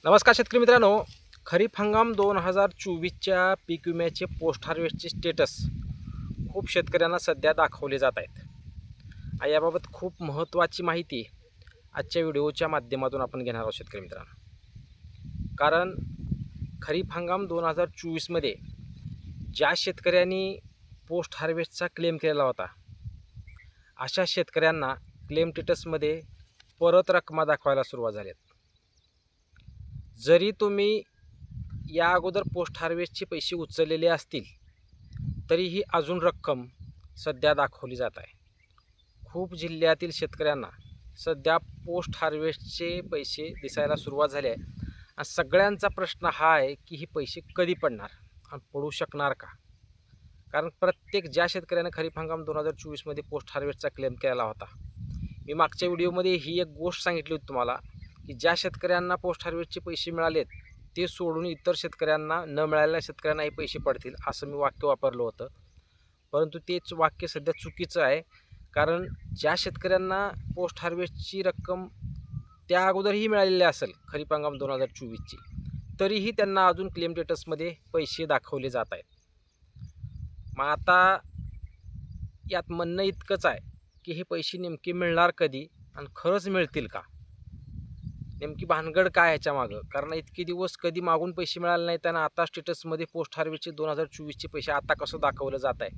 नमस्कार शेतकरी मित्रांनो, खरीप हंगाम 2024च्या पीक विम्याचे पोस्ट हार्वेस्टचे स्टेटस खूप शेतकऱ्यांना सध्या दाखवले जात आहेत. याबाबत खूप महत्त्वाची माहिती आजच्या व्हिडिओच्या माध्यमातून आपण घेणार आहोत शेतकरी मित्रांनो. कारण खरीप हंगाम 2024मध्ये ज्या शेतकऱ्यांनी पोस्ट हार्वेस्टचा क्लेम केलेला होता, अशा शेतकऱ्यांना क्लेम स्टेटसमध्ये परत रकमा दाखवायला सुरुवात झाली. जरी तुम्ही या अगोदर पोस्ट हार्वेस्टचे पैसे उचललेले असतील तरीही अजून रक्कम सध्या दाखवली जात आहे. खूप जिल्ह्यातील शेतकऱ्यांना सध्या पोस्ट हार्वेस्टचे पैसे दिसायला सुरुवात झाली आहे. आणि सगळ्यांचा प्रश्न हा आहे की हे पैसे कधी पडणार आणि पडू शकणार का? कारण ज्या शेतकऱ्याने खरीप हंगाम 2024मध्ये पोस्ट हार्वेस्टचा क्लेम केला होता, मी मागच्या व्हिडिओमध्ये ही एक गोष्ट सांगितली होती तुम्हाला की ज्या शेतकऱ्यांना पोस्ट हार्वेस्टचे पैसे मिळालेत ते सोडून इतर शेतकऱ्यांना, न मिळालेल्या शेतकऱ्यांना हे पैसे पडतील असं मी वाक्य वापरलं होतं. परंतु तेच वाक्य सध्या चुकीचं आहे. कारण ज्या शेतकऱ्यांना पोस्ट हार्वेस्टची रक्कम त्या अगोदरही मिळालेली असेल खरीप हंगाम 2024ची, तरीही त्यांना अजून क्लेम स्टेटसमध्ये पैसे दाखवले जात आहेत. मग आता यात म्हणणं इतकंच आहे की हे पैसे नेमके मिळणार कधी आणि खरंच मिळतील का? नेमकी भानगड काय ह्याच्या मागं? कारण इतके दिवस कधी मागून पैसे मिळाले नाहीत आणि आता स्टेटसमध्ये पोस्ट हार्वेस्टचे 2024चे पैसे आता कसं दाखवलं जात आहे,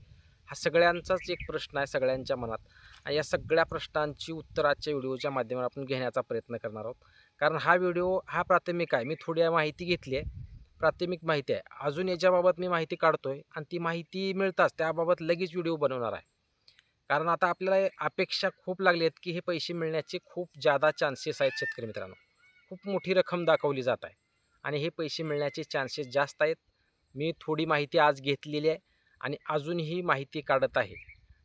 हा सगळ्यांचाच एक प्रश्न आहे सगळ्यांच्या मनात. आणि या सगळ्या प्रश्नांची उत्तर आजच्या व्हिडिओच्या माध्यमातून आपण घेण्याचा प्रयत्न करणार आहोत. कारण हा व्हिडिओ हा प्राथमिक आहे. मी थोडी माहिती घेतली आहे, प्राथमिक माहिती आहे. अजून याच्याबाबत मी माहिती काढतोय आणि ती माहिती मिळताच त्याबाबत लगेच व्हिडिओ बनवणार आहे. कारण आता आपल्याला अपेक्षा खूप लागली आहेत की हे पैसे मिळण्याचे खूप जादा चान्सेस आहेत शेतकरी मित्रांनो. खूप मोठी रक्कम दाखवली जात आहे आणि हे पैसे मिळण्याचे चान्सेस जास्त आहेत. मी थोडी माहिती आज घेतलेली आहे आणि अजूनही माहिती काढत आहे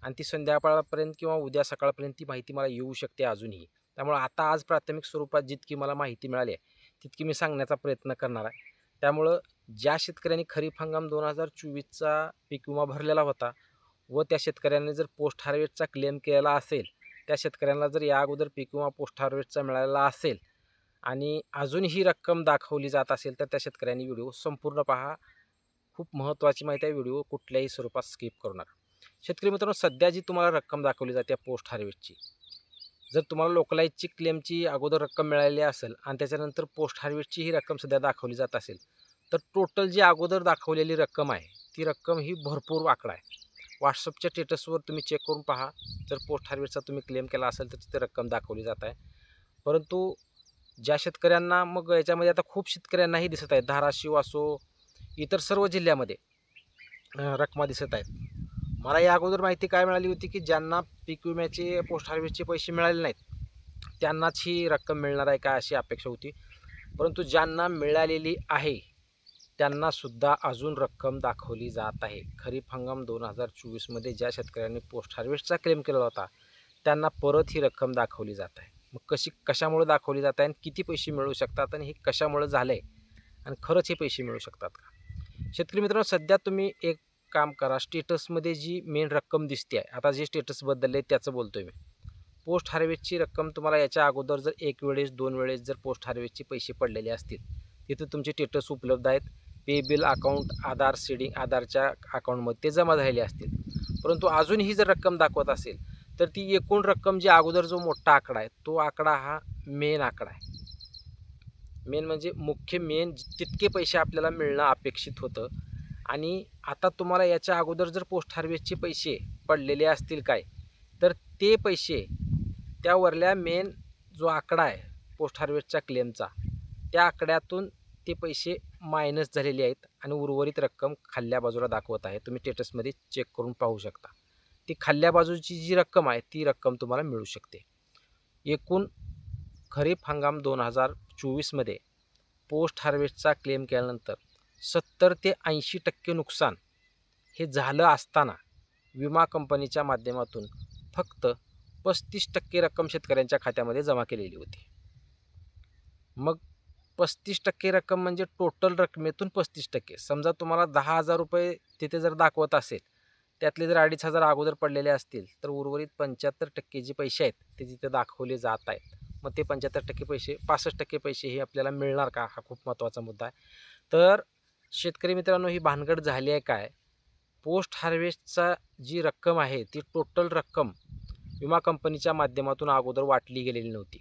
आणि ती संध्याकाळपर्यंत किंवा उद्या सकाळपर्यंत ती माहिती मला येऊ शकते अजूनही. त्यामुळे आता आज प्राथमिक स्वरूपात जितकी मला माहिती मिळाली आहे तितकी मी सांगण्याचा प्रयत्न करणार आहे. त्यामुळं ज्या शेतकऱ्यांनी खरीप हंगाम 2024चा पीक विमा भरलेला होता व त्या शेतकऱ्यांनी जर पोस्ट हार्वेस्टचा क्लेम केलेला असेल, त्या शेतकऱ्यांना जर या अगोदर पीक विमा पोस्ट हार्वेस्टचा मिळालेला असेल आणि अजून ही रक्कम दाखवली जात असेल तर त्या शेतकऱ्यांनी व्हिडिओ संपूर्ण पहा. खूप महत्त्वाची माहिती आहे, व्हिडिओ कुठल्याही स्वरूपात स्किप करू नका. शेतकरी मित्रांनो, सध्या जी तुम्हाला रक्कम दाखवली जाते पोस्ट हार्वेस्टची, जर तुम्हाला लोकलाईजची क्लेमची अगोदर रक्कम मिळालेली असेल आणि त्याच्यानंतर पोस्ट हार्वेस्टची ही रक्कम सध्या दाखवली जात असेल, तर टोटल जी अगोदर दाखवलेली रक्कम आहे ती रक्कम ही भरपूर आकडा आहे. व्हॉट्सअपच्या स्टेटसवर तुम्ही चेक करून पहा. जर पोस्ट हार्वेस्टचा तुम्ही क्लेम केला असेल तर तिथे रक्कम दाखवली जात आहे. परंतु ज्या शेतकऱ्यांना, मग याच्यामध्ये आता खूप शेतकऱ्यांनाही दिसत आहेत, धाराशिव असो इतर सर्व जिल्ह्यामध्ये रकमा दिसत आहेत. मला या अगोदर माहिती काय मिळाली होती की ज्यांना पीक विम्याचे पोस्ट हार्वेस्टचे पैसे मिळाले नाहीत त्यांनाच ही रक्कम मिळणार आहे का अशी अपेक्षा होती. परंतु ज्यांना मिळालेली आहे त्यांनासुद्धा अजून रक्कम दाखवली जात आहे. खरीप हंगाम 2024मध्ये ज्या शेतकऱ्यांनी पोस्ट हार्वेस्टचा क्लेम केलेला होता त्यांना परत ही रक्कम दाखवली जात आहे. मग कशामुळे दाखवली जात आहे आणि किती पैसे मिळू शकतात आणि हे कशामुळे झालं आहे आणि खरंच हे पैसे मिळू शकतात का? शेतकरी मित्रांनो, सध्या तुम्ही एक काम करा, स्टेटसमध्ये जी मेन रक्कम दिसते आहे, आता जे स्टेटस बदलले त्याचं बोलतो आहे मी. पोस्ट हार्वेस्टची रक्कम तुम्हाला याच्या अगोदर जर एक वेळेस 2 वेळेस जर पोस्ट हार्वेस्टचे पैसे पडलेले असतील, तिथे तुमचे स्टेटस उपलब्ध आहेत. पे बिल अकाउंट, आधार सीडिंग, आधारच्या अकाउंटमध्ये ते जमा झालेले असतील. परंतु अजूनही जर रक्कम दाखवत असेल तर ती एकूण रक्कम जी अगोदर जो मोठा आकडा आहे तो आकडा हा मेन आकडा आहे. मेन म्हणजे मुख्य तितके पैसे आपल्याला मिळणं अपेक्षित होतं. आणि आता तुम्हाला याच्या अगोदर जर पोस्ट हार्वेस्टचे पैसे पडलेले असतील काय, तर ते पैसे त्यावरल्या मेन जो आकडा आहे पोस्ट हार्वेस्टच्या क्लेमचा, त्या आकड्यातून ते पैसे मायनस झालेले आहेत आणि उर्वरित रक्कम खाल्ल्या बाजूला दाखवत आहे. तुम्ही स्टेटसमध्ये चेक करून पाहू शकता. ती खाल्ल्या बाजूची जी रक्कम आहे ती रक्कम तुम्हाला मिळू शकते. एकूण खरीप हंगाम 2024मध्ये पोस्ट हार्वेस्टचा क्लेम केल्यानंतर 70 ते 80% नुकसान हे झालं असताना विमा कंपनीच्या माध्यमातून फक्त 35% रक्कम शेतकऱ्यांच्या खात्यामध्ये जमा केलेली होती. मग 35% रक्कम म्हणजे टोटल रकमेतून 35%. समजा तुम्हाला 10,000 रुपये तिथे जर दाखवत असेल, त्यातले जर 2,500 अगोदर पडलेले असतील तर उर्वरित 75% जे पैसे आहेत ते तिथे दाखवले जात आहेत. मग ते 75% पैसे 65% पैसे हे आपल्याला मिळणार का, हा खूप महत्त्वाचा मुद्दा आहे. तर शेतकरी मित्रांनो, ही भानगड झाली आहे काय, पोस्ट हार्वेस्टचा जी रक्कम आहे ती टोटल रक्कम विमा कंपनीच्या माध्यमातून अगोदर वाटली गेलेली नव्हती.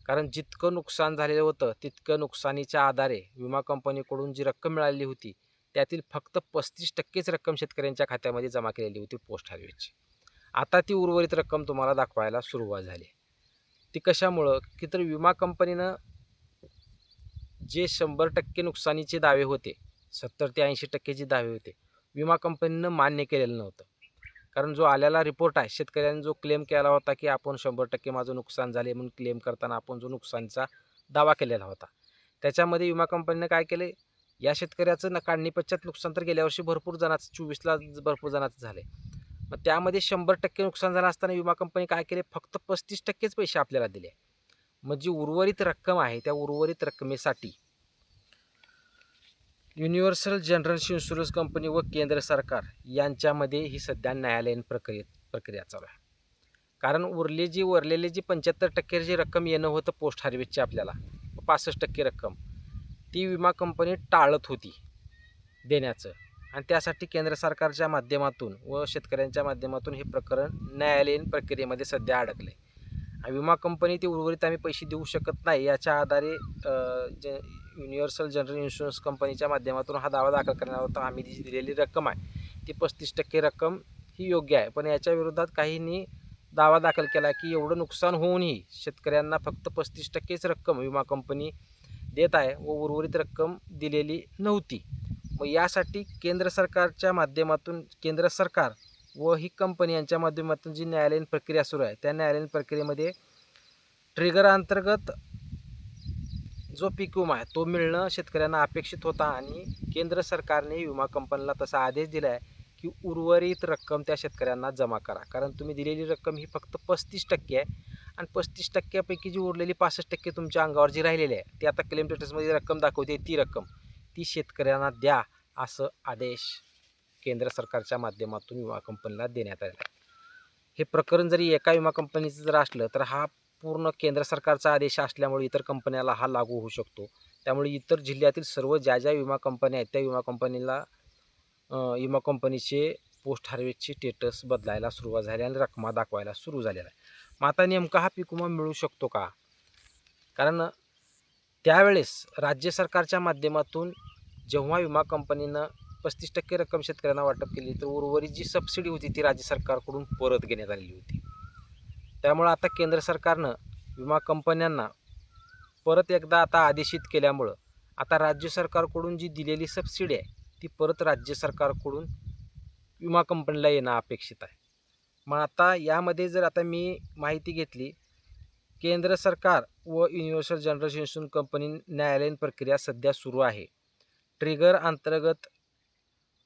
कारण जितकं नुकसान झालेलं होतं तितकं नुकसानीच्या आधारे विमा कंपनीकडून जी रक्कम मिळालेली होती त्यातील फक्त 35%च रक्कम शेतकऱ्यांच्या खात्यामध्ये जमा केलेली होती पोस्ट हार्वेस्टची. आता ती उर्वरित रक्कम तुम्हाला दाखवायला सुरुवात झाली. ती कशामुळं की तर विमा कंपनीनं जे 100% नुकसानीचे दावे होते, 70 ते 80% जे दावे होते, विमा कंपनीनं मान्य केलेलं नव्हतं. कारण जो आलेला रिपोर्ट आहे, शेतकऱ्यांनी जो क्लेम केला होता की आपण 100% माझं नुकसान झाले म्हणून क्लेम करताना आपण जो नुकसानीचा दावा केलेला होता, त्याच्यामध्ये विमा कंपनीनं काय केले, या शेतकऱ्याचं काढणी पश्चात नुकसान तर गेल्या वर्षी भरपूर जणांचं 24ला भरपूर जणांचं झाले. मग त्यामध्ये 100% नुकसान झालं असताना विमा कंपनी काय केले, फक्त 35%च पैसे आपल्याला दिले. मग जी उर्वरित रक्कम आहे त्या उर्वरित रकमेसाठी युनिव्हर्सल जनरल इन्शुरन्स कंपनी व केंद्र सरकार यांच्यामध्ये ही सध्या न्यायालयीन प्रक्रिया चालू आहे. कारण उरलेली जी 75% जी रक्कम येणं होतं पोस्ट हार्वेस्टची आपल्याला 65% रक्कम ती विमा कंपनी टाळत होती देण्याचं, आणि त्यासाठी केंद्र सरकारच्या माध्यमातून व शेतकऱ्यांच्या माध्यमातून हे प्रकरण न्यायालयीन प्रक्रियेमध्ये सध्या अडकले. विमा कंपनी ती उर्वरित आम्ही पैसे देऊ शकत नाही याच्या आधारे युनिव्हर्सल जनरल इन्शुरन्स कंपनीच्या माध्यमातून हा दावा दाखल करणार होता. आम्ही जी दिलेली रक्कम आहे ती 35% रक्कम ही योग्य आहे, पण याच्या विरोधात काहींनी दावा दाखल केला की एवढं नुकसान होऊनही शेतकऱ्यांना फक्त 35%च रक्कम विमा कंपनी देत आहे व उर्वरित रक्कम दिलेली नव्हती. मग यासाठी केंद्र सरकारच्या माध्यमातून केंद्र सरकार व ही कंपनी यांच्या माध्यमातून जी न्यायालयीन प्रक्रिया सुरू आहे त्या न्यायालयीन प्रक्रियेमध्ये ट्रिगर अंतर्गत जो पीक विमा आहे तो मिळणं शेतकऱ्यांना अपेक्षित होता, आणि केंद्र सरकारने विमा कंपनीला तसा आदेश दिला आहे की उर्वरित रक्कम त्या शेतकऱ्यांना जमा करा. कारण तुम्ही दिलेली रक्कम ही फक्त 35% आहे, आणि 35%पैकी जी उरलेली 65% तुमच्या अंगावर जी राहिलेली आहे ती आता क्लेम स्टेटसमध्ये रक्कम दाखवते, ती रक्कम ती शेतकऱ्यांना द्या, असं आदेश केंद्र सरकारच्या माध्यमातून विमा कंपनीला देण्यात आलेला आहे. हे प्रकरण जरी एका विमा कंपनीचं जर असलं तर हा पूर्ण केंद्र सरकारचा आदेश असल्यामुळे इतर कंपन्याला हा लागू होऊ शकतो. त्यामुळे इतर जिल्ह्यातील सर्व ज्या विमा कंपन्या आहेत त्या विमा कंपनीला विमा कंपनीचे पोस्ट हार्वेस्टचे स्टेटस बदलायला सुरुवात झाली आणि रकमा दाखवायला सुरू झालेला आहे. मग आता नेमका हा पीक विमा मिळू शकतो का? कारण त्यावेळेस राज्य सरकारच्या माध्यमातून जेव्हा विमा कंपनीनं 35% रक्कम शेतकऱ्यांना वाटप केली तर उर्वरित जी सबसिडी होती ती राज्य सरकारकडून परत घेण्यात आलेली होती. त्यामुळं आता केंद्र सरकारनं विमा कंपन्यांना परत एकदा आता आदेशित केल्यामुळं आता राज्य सरकारकडून जी दिलेली सबसिडी आहे ती परत राज्य सरकारकडून विमा कंपनीला येणं अपेक्षित आहे. मग आता यामध्ये जर आता मी माहिती घेतली, केंद्र सरकार व युनिव्हर्सल जनरल इन्शुरन्स कंपनी न्यायालयीन प्रक्रिया सध्या सुरू आहे. ट्रिगर अंतर्गत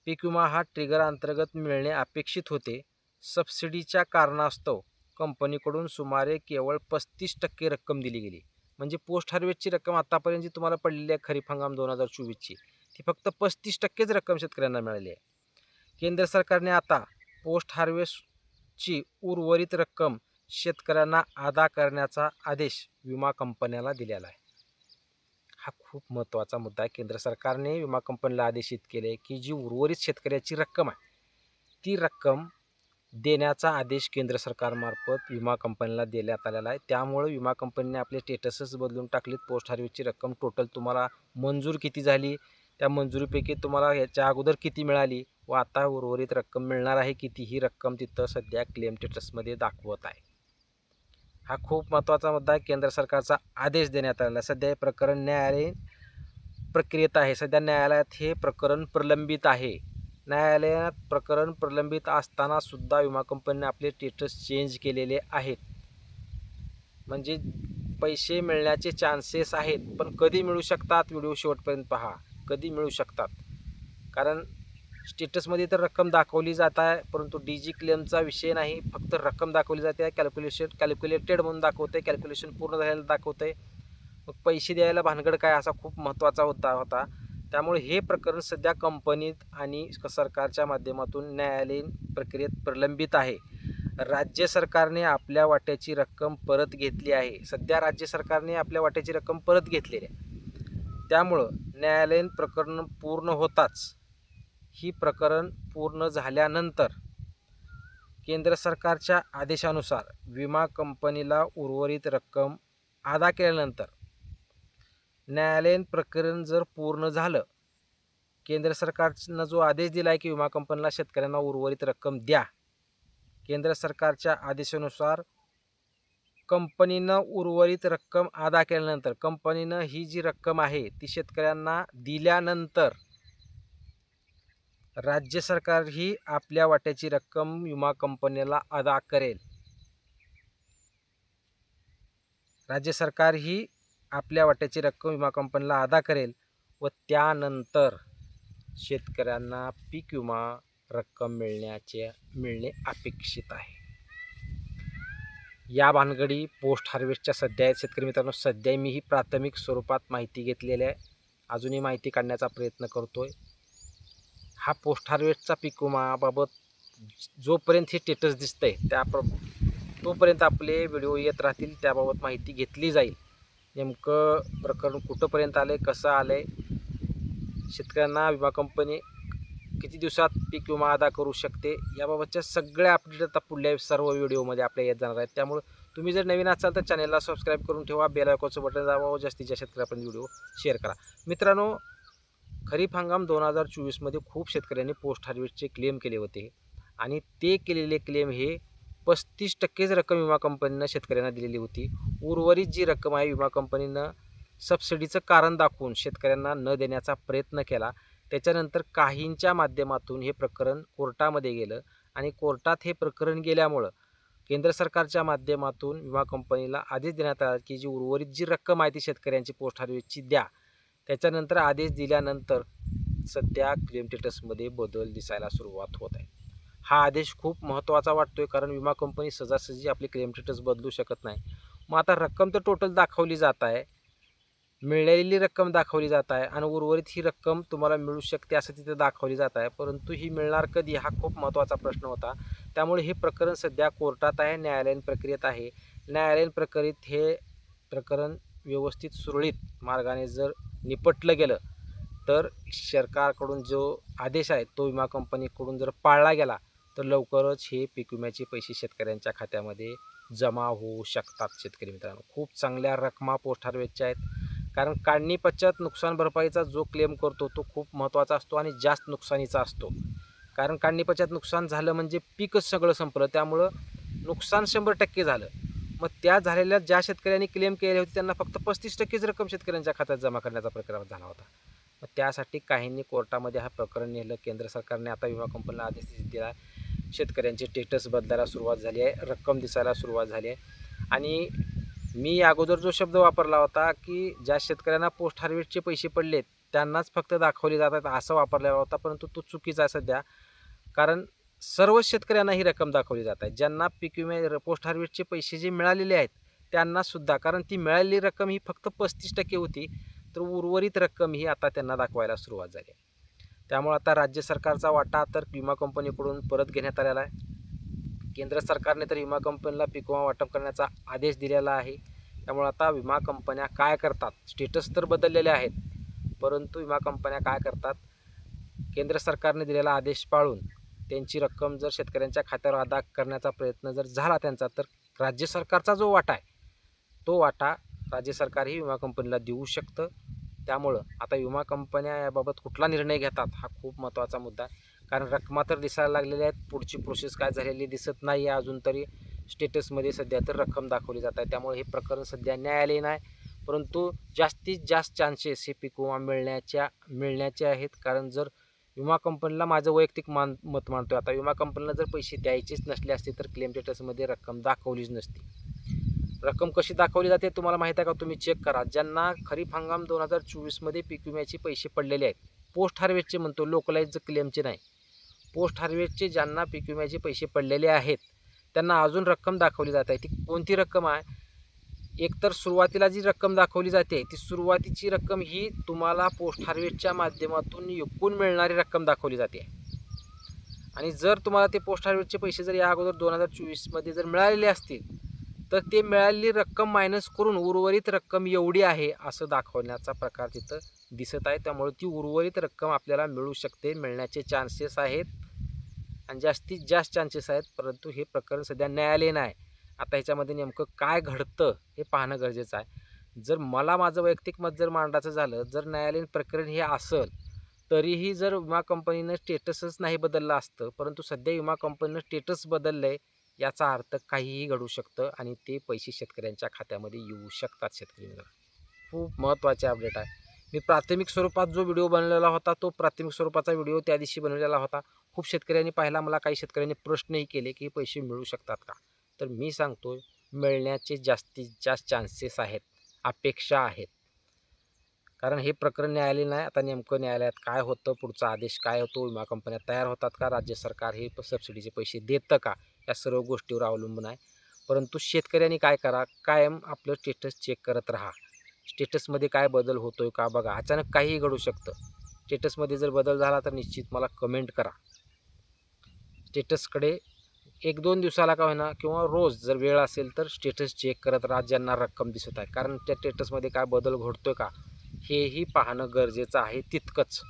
पीक विमा हा ट्रिगर अंतर्गत मिळणे अपेक्षित होते. सबसिडीच्या कारणास्तव कंपनीकडून सुमारे केवळ 35% रक्कम दिली गेली. म्हणजे पोस्ट हार्वेस्टची रक्कम आतापर्यंत जी तुम्हाला पडलेली आहे खरीप हंगाम 2024ची ती फक्त 35%च रक्कम शेतकऱ्यांना मिळाली आहे. केंद्र सरकारने आता पोस्ट हार्वेस्टची उर्वरित रक्कम शेतकऱ्यांना अदा करण्याचा आदेश विमा कंपन्याला दिलेला आहे. हा खूप महत्त्वाचा मुद्दा आहे. केंद्र सरकारने विमा कंपनीला आदेशित केले की जी उर्वरित शेतकऱ्याची रक्कम आहे ती रक्कम देण्याचा आदेश केंद्र सरकारमार्फत विमा कंपनीला देण्यात आलेला आहे. त्यामुळे विमा कंपनीने आपले स्टेटसच बदलून टाकलेत. पोस्ट हार्वेस्टची रक्कम टोटल तुम्हाला मंजूर किती झाली, त्या मंजुरीपैकी तुम्हाला याच्या अगोदर किती मिळाली व आता उर्वरित रक्कम मिळणार आहे किती, ही रक्कम तिथं सध्या क्लेम स्टेटसमध्ये दाखवत आहे. हा खूप महत्त्वाचा मुद्दा आहे. केंद्र सरकारचा आदेश देण्यात आलेला आहे. सध्या हे प्रकरण न्यायालयीन प्रक्रियेत आहे. सध्या न्यायालयात हे प्रकरण प्रलंबित आहे. न्यायालयात प्रकरण प्रलंबित असताना सुद्धा विमा कंपनीने आपले स्टेटस चेंज केलेले आहेत. म्हणजे पैसे मिळण्याचे चान्सेस आहेत, पण कधी मिळू शकतात, व्हिडिओ शेवटपर्यंत पहा, कधी मिळू शकतात. कारण स्टेटसमध्ये तर रक्कम दाखवली जात आहे, परंतु DG क्लेमचा विषय नाही, फक्त रक्कम दाखवली जाते. कॅल्क्युलेटेड म्हणून दाखवते, कॅल्क्युलेशन पूर्ण झालेलं दाखवते. मग पैसे द्यायला भानगड काय, असा खूप महत्त्वाचा होता. त्यामुळे हे प्रकरण सध्या कंपनीत आणि सरकारच्या माध्यमातून न्यायालयीन प्रक्रियेत प्रलंबित आहे. राज्य सरकारने आपल्या वाट्याची रक्कम परत घेतली आहे. सध्या राज्य सरकारने आपल्या वाट्याची रक्कम परत घेतलेली आहे. त्यामुळं न्यायालयीन प्रकरण पूर्ण होताच ही प्रकरण पूर्ण झाल्यानंतर केंद्र सरकारच्या आदेशानुसार विमा कंपनीला उर्वरित रक्कम अदा केल्यानंतर न्यायालयीन प्रकरण जर पूर्ण झालं, केंद्र सरकारनं जो आदेश दिला आहे की विमा कंपनीला शेतकऱ्यांना उर्वरित रक्कम द्या, केंद्र सरकारच्या आदेशानुसार कंपनीनं उर्वरित रक्कम अदा केल्यानंतर कंपनीनं ही जी रक्कम आहे ती शेतकऱ्यांना दिल्यानंतर राज्य सरकार ही आपल्या वाट्याची रक्कम विमा कंपनीला अदा करेल. राज्य सरकार ही आपल्या वाट्याची रक्कम विमा कंपनीला अदा करेल व त्यानंतर शेतकऱ्यांना पीक विमा रक्कम मिळणे अपेक्षित आहे. या भानगडी पोस्ट हार्वेस्टच्या सध्या आहेत शेतकरी मित्रांनो. सध्या मी ही प्राथमिक स्वरूपात माहिती घेतलेली आहे. अजूनही माहिती काढण्याचा प्रयत्न करतोय. हा पोस्ट हार्वेस्टचा पीक विमाबाबत जोपर्यंत हे स्टेटस दिसतंय तोपर्यंत आपले व्हिडिओ येत राहतील. त्याबाबत माहिती घेतली जाईल. नेमकं प्रकरण कुठंपर्यंत आलं आहे, कसं आलं आहे, शेतकऱ्यांना विमा कंपनी किती दिवसात पीक विमा अदा करू शकते, याबाबतच्या सगळ्या अपडेट आता पुढल्या सर्व व्हिडिओमध्ये आपल्या येत जाणार आहेत. त्यामुळे तुम्ही जर नवीन असाल तर चॅनलला सबस्क्राईब करून ठेवा, बेल आयकॉनचं बटन दाबा व जास्तीत जास्त शेतकऱ्यापर्यंत व्हिडिओ शेअर करा. मित्रांनो, खरीप हंगाम 2024मध्ये खूप शेतकऱ्यांनी पोस्ट हार्वेस्टचे क्लेम केले होते आणि ते केलेले क्लेम हे 35% रक्कम विमा कंपनीनं शेतकऱ्यांना दिलेली होती. उर्वरित जी रक्कम आहे विमा कंपनीनं सबसिडीचं कारण दाखवून शेतकऱ्यांना न देण्याचा प्रयत्न केला. त्याच्यानंतर काहींच्या माध्यमातून हे प्रकरण कोर्टामध्ये गेलं आणि कोर्टात हे प्रकरण गेल्यामुळं केंद्र सरकारच्या माध्यमातून विमा कंपनीला आदेश देण्यात आला की जी उर्वरित जी रक्कम आहे ती शेतकऱ्यांची पोस्ट हार्वेस्टची द्या. त्याच्यानंतर आदेश दिल्यानंतर सध्या क्लेम स्टेटसमध्ये बदल दिसायला सुरुवात होत आहे. हा आदेश खूप महत्त्वाचा वाटतोय, कारण विमा कंपनी सहजासहजी आपली क्लेम स्टेटस बदलू शकत नाही. मग आता रक्कम तर टोटल दाखवली जात आहे, मिळालेली रक्कम दाखवली जात आहे आणि उर्वरित ही रक्कम तुम्हाला मिळू शकते असं तिथे दाखवली जात आहे. परंतु ही मिळणार कधी, हा खूप महत्त्वाचा प्रश्न होता. त्यामुळे हे प्रकरण सध्या कोर्टात आहे, न्यायालयीन प्रक्रियेत आहे. न्यायालयीन प्रक्रियेत हे प्रकरण व्यवस्थित सुरळीत मार्गाने जर निपटलं गेलं तर सरकारकडून जो आदेश आहे तो विमा कंपनीकडून जर पाळला गेला तर लवकरच हे पीक विम्याचे पैसे शेतकऱ्यांच्या खात्यामध्ये जमा होऊ शकतात. शेतकरी मित्रांनो, खूप चांगल्या रकमा पोस्ट हार्वेस्टच्या आहेत, कारण काढणी पश्चात नुकसान भरपाईचा जो क्लेम करतो तो खूप महत्त्वाचा असतो आणि जास्त नुकसानीचा असतो. कारण काढणी पश्चात नुकसान झालं म्हणजे पीकच सगळं संपलं, त्यामुळं नुकसान 100% झालं. मग त्या झालेल्या ज्या शेतकऱ्यांनी क्लेम केले होते त्यांना फक्त 35%च रक्कम शेतकऱ्यांच्या खात्यात जमा करण्याचा प्रकार झाला होता. मग त्यासाठी काहींनी कोर्टामध्ये हा प्रकरण नेलं. केंद्र सरकारने आता विमा कंपनीला आदेश दिला, शेतकऱ्यांचे स्टेटस बदलायला सुरुवात झाली आहे, रक्कम दिसायला सुरुवात झाली आहे. आणि मी अगोदर जो शब्द वापरला होता की ज्या शेतकऱ्यांना पोस्ट हार्वेस्टचे पैसे पडलेत त्यांनाच फक्त दाखवले जातात असं वापरलेला होता, परंतु तो चुकीचा आहे सध्या. कारण सर्व शेतकऱ्यांना ही रक्कम दाखवली जात आहे. ज्यांना पीक विमे पोस्ट हार्वेस्टचे पैसे जे मिळालेले आहेत त्यांनासुद्धा, कारण ती मिळालेली रक्कम ही फक्त 35% होती, तर उर्वरित रक्कम ही आता त्यांना दाखवायला सुरुवात झाली. त्यामुळे आता राज्य सरकारचा वाटा तर विमा कंपनीकडून परत घेण्यात आलेला आहे. केंद्र सरकारने तर विमा कंपनीला पीक विमा वाटप करण्याचा आदेश दिलेला आहे. त्यामुळे आता विमा कंपन्या काय करतात, स्टेटस तर बदललेले आहेत, परंतु विमा कंपन्या काय करतात, केंद्र सरकारने दिलेला आदेश पाळून त्यांची रक्कम जर शेतकऱ्यांच्या खात्यावर अदा करण्याचा प्रयत्न जर झाला त्यांचा, तर राज्य सरकारचा जो वाटा आहे तो वाटा राज्य सरकारही विमा कंपनीला देऊ शकतं. त्यामुळं आता विमा कंपन्या याबाबत कुठला निर्णय घेतात हा खूप महत्त्वाचा मुद्दा आहे. कारण रकमा तर दिसायला लागलेल्या आहेत, पुढची प्रोसेस काय झालेली दिसत नाही आहे अजून तरी. स्टेटसमध्ये सध्या तर रक्कम दाखवली जात आहे. त्यामुळे हे प्रकरण सध्या न्यायालयीन आहे, परंतु जास्तीत जास्त चान्सेस हे पीक विमा मिळण्याचे आहेत. कारण जर विमा कंपनीला, माझं वैयक्तिक मत मानतो आता, विमा कंपनीला जर पैसे द्यायचेच नसले असते तर क्लेम स्टेटसमध्ये रक्कम दाखवलीच नसती. रक्कम कशी दाखवली जाते तुम्हाला माहीत आहे का? तुम्ही चेक करा. ज्यांना खरीप हंगाम 2024मध्ये पीक विम्याचे पैसे पडलेले आहेत, पोस्ट हार्वेस्टचे म्हणतो, लोकलाईज क्लेमचे नाही, पोस्ट हार्वेस्टचे ज्यांना पीक विम्याचे पैसे पडलेले आहेत त्यांना अजून रक्कम दाखवली जात आहे. ती कोणती रक्कम आहे? एकतर सुरुवातीला जी रक्कम दाखवली जाते ती सुरुवातीची रक्कम ही तुम्हाला पोस्ट हार्वेस्टच्या माध्यमातून एकूण मिळणारी रक्कम दाखवली जाते. आणि जर तुम्हाला ते पोस्ट हार्वेस्टचे पैसे जर या अगोदर 2024मध्ये जर मिळालेले असतील तर ते मिळालेली रक्कम मायनस करून उर्वरित रक्कम एवढी आहे असं दाखवण्याचा प्रकार तिथं दिसत आहे. त्यामुळे ती उर्वरित रक्कम आपल्याला मिळू शकते, मिळण्याचे चान्सेस आहेत आणि जास्तीत जास्त चान्सेस आहेत. परंतु हे प्रकरण सध्या न्यायालयीन आहे. आता ह्याच्यामध्ये नेमकं काय घडतं हे पाहणं गरजेचं आहे. जर मला माझं वैयक्तिक मत जर मांडायचं झालं, जर न्यायालयीन प्रकरण हे असेल तरीही जर विमा कंपनीनं स्टेटसच नाही बदललं असतं, परंतु सध्या विमा कंपनीनं स्टेटस बदललं आहे, याचा अर्थ काहीही घडू शकतं आणि ते पैसे शेतकऱ्यांच्या खात्यामध्ये येऊ शकतात. शेतकरी मित्रांनो, खूप महत्त्वाचे अपडेट आहे. मी प्राथमिक स्वरूपात जो व्हिडिओ बनवलेला होता तो प्राथमिक स्वरूपाचा व्हिडिओ त्या दिवशी बनवलेला होता. खूप शेतकऱ्यांनी पाहिला. मला काही शेतकऱ्यांनी प्रश्नही केले की पैसे मिळू शकतात का? तर मी सांगतो मिळण्याचे जास्तीत जास्त चान्सेस आहेत, अपेक्षा आहेत. कारण हे प्रकरण न्यायालयीन आहे. आता नेमकं न्यायालयात काय होतं, पुढचा आदेश काय होतो, विमा कंपन्या तयार होतात का, राज्य सरकार हे सबसिडीचे पैसे देतं का, या सर्व गोष्टीवर अवलंबून आहे. परंतु शेतकऱ्यांनी काय करा, कायम आपलं स्टेटस चेक करत राहा. स्टेटसमध्ये काय बदल होतोय का बघा. अचानक काहीही घडू शकतं. स्टेटसमध्ये जर बदल झाला तर निश्चित मला कमेंट करा. स्टेटसकडे 1-2 दिवसाला का होईना किंवा रोज जर वेळ असेल तर स्टेटस चेक करत राहा ज्यांना रक्कम दिसत आहे. कारण त्या स्टेटसमध्ये काय बदल घडतोय का हेही पाहणं गरजेचं आहे तितकंच.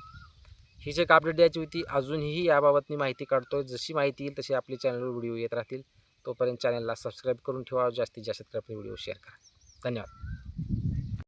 ही जी अपडेट द्यायची होती, अजूनही याबाबत मी माहिती काढतोय. जशी माहिती येईल तशी आपल्या चॅनलवर व्हिडिओ येत राहतील. तोपर्यंत चॅनलला सबस्क्राईब करून ठेवा. जास्तीत जास्त व्हिडिओ शेअर करा. धन्यवाद.